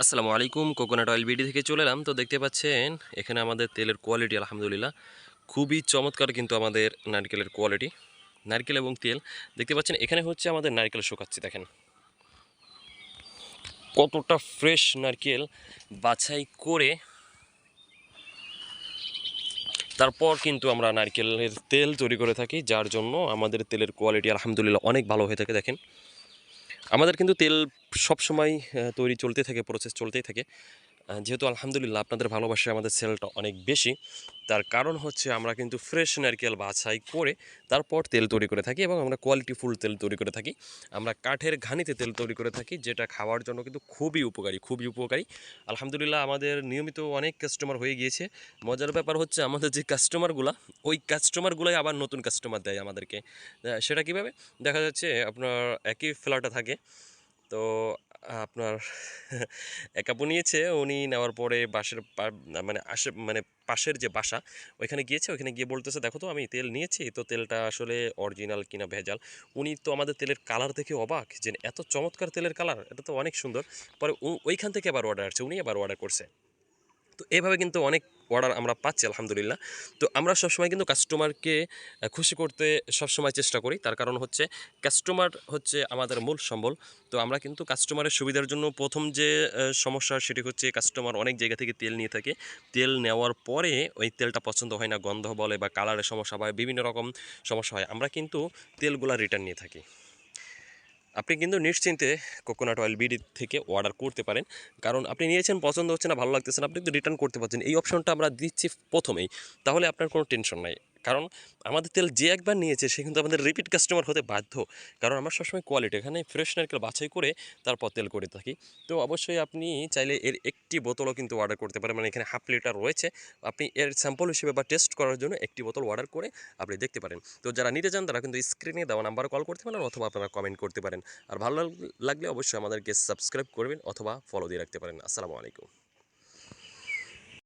আসসালামু আলাইকুম। Coconut oil BD থেকে চলে এলাম। তো দেখতে পাচ্ছেন এখানে আমাদের তেলের কোয়ালিটি আলহামদুলিল্লাহ খুবই চমৎকার, কিন্তু আমাদের নারকেলের কোয়ালিটি, নারকেল এবং তেল দেখতে পাচ্ছেন। এখানে হচ্ছে আমাদের নারকেল শুকাচ্ছি, দেখেন কতটা ফ্রেশ নারকেল বাছাই করে তারপর কিন্তু আমরা নারকেলের তেল তৈরি করে থাকি, যার জন্য আমাদের তেলের কোয়ালিটি আলহামদুলিল্লাহ অনেক ভালো হয়ে থাকে। দেখেন আমাদের কিন্তু তেল সবসময় তৈরি চলতে থাকে, প্রসেস চলতেই থাকে। যেহেতু আলহামদুলিল্লাহ আপনাদের ভালোবাসায় আমাদের সেলটা অনেক বেশি, তার কারণ হচ্ছে আমরা কিন্তু ফ্রেশ নারকেল বাছাই করে তারপর তেল তৈরি করে থাকি এবং আমরা কোয়ালিটিফুল তেল তৈরি করে থাকি। আমরা কাঠের ঘানিতে তেল তৈরি করে থাকি, যেটা খাওয়ার জন্য কিন্তু খুবই উপকারী, খুবই উপকারী। আলহামদুলিল্লাহ আমাদের নিয়মিত অনেক কাস্টমার হয়ে গিয়েছে। মজার ব্যাপার হচ্ছে আমাদের যে কাস্টমারগুলো, ওই কাস্টমারগুলোই আবার নতুন কাস্টমার দেয় আমাদেরকে। সেটা কীভাবে দেখা যাচ্ছে, আপনার একই ফ্ল্যাটে থাকে, তো আপনার এক আপু নিয়েছে, উনি নেওয়ার পরে বাসের মানে পাশের যে বাসা, ওইখানে গিয়েছে। ওইখানে গিয়ে বলতেছে, দেখো তো আমি তেল নিয়েছি, তো তেলটা আসলে অরিজিনাল কিনা ভেজাল। উনি তো আমাদের তেলের কালার দেখে অবাক, যে এত চমৎকার তেলের কালার, এটা তো অনেক সুন্দর। পরে ওইখান থেকে আবার অর্ডার আসছে, উনি আবার অর্ডার করছে। তো এভাবে কিন্তু অনেক অর্ডার আমরা পাচ্ছি আলহামদুলিল্লাহ। তো আমরা সবসময় কিন্তু কাস্টমারকে খুশি করতে সবসময় চেষ্টা করি। তার কারণ হচ্ছে কাস্টমার হচ্ছে আমাদের মূল সম্বল। তো আমরা কিন্তু কাস্টমারের সুবিধার জন্য প্রথম যে সমস্যা, সেটি হচ্ছে কাস্টমার অনেক জায়গা থেকে তেল নিয়ে থাকে। তেল নেওয়ার পরে ওই তেলটা পছন্দ হয় না, গন্ধ বলে বা কালারের সমস্যা বা বিভিন্ন রকম সমস্যা হয়। আমরা কিন্তু তেলগুলা রিটার্ন নিয়ে থাকি। আপনি কিন্তু নিশ্চিন্তে কোকোনাট অয়েল বিডি থেকে অর্ডার করতে পারেন। কারণ আপনি নিয়েছেন, পছন্দ হচ্ছে না, ভালো লাগতেছে না, আপনি কিন্তু রিটার্ন করতে পারছেন। এই অপশনটা আমরা দিচ্ছি প্রথমেই। তাহলে আপনার কোনো টেনশন নাই। কারণ আমাদের তেল যে একবার নিয়েছে সে কিন্তু আমাদের রিপিট কাস্টমার হতে বাধ্য। কারণ আমরা সবসময় কোয়ালিটি, এখানে ফ্রেশ নারকেল বাছাই করে তারপর তেল করে থাকি। তো অবশ্যই আপনি চাইলে এর একটি বোতলও কিন্তু অর্ডার করতে পারেন। মানে এখানে হাফ লিটার রয়েছে, আপনি এর স্যাম্পল হিসেবে বা টেস্ট করার জন্য একটি বোতল অর্ডার করে আপনি দেখতে পারেন। তো যারা নিতে চান তারা কিন্তু স্ক্রিনে দেওয়া নাম্বারে কল করতে পারেন, অথবা আপনারা কমেন্ট করতে পারেন। আর ভালো লাগলে অবশ্যই আমাদেরকে সাবস্ক্রাইব করবেন অথবা ফলো দিয়ে রাখতে পারেন। আসসালামু আলাইকুম।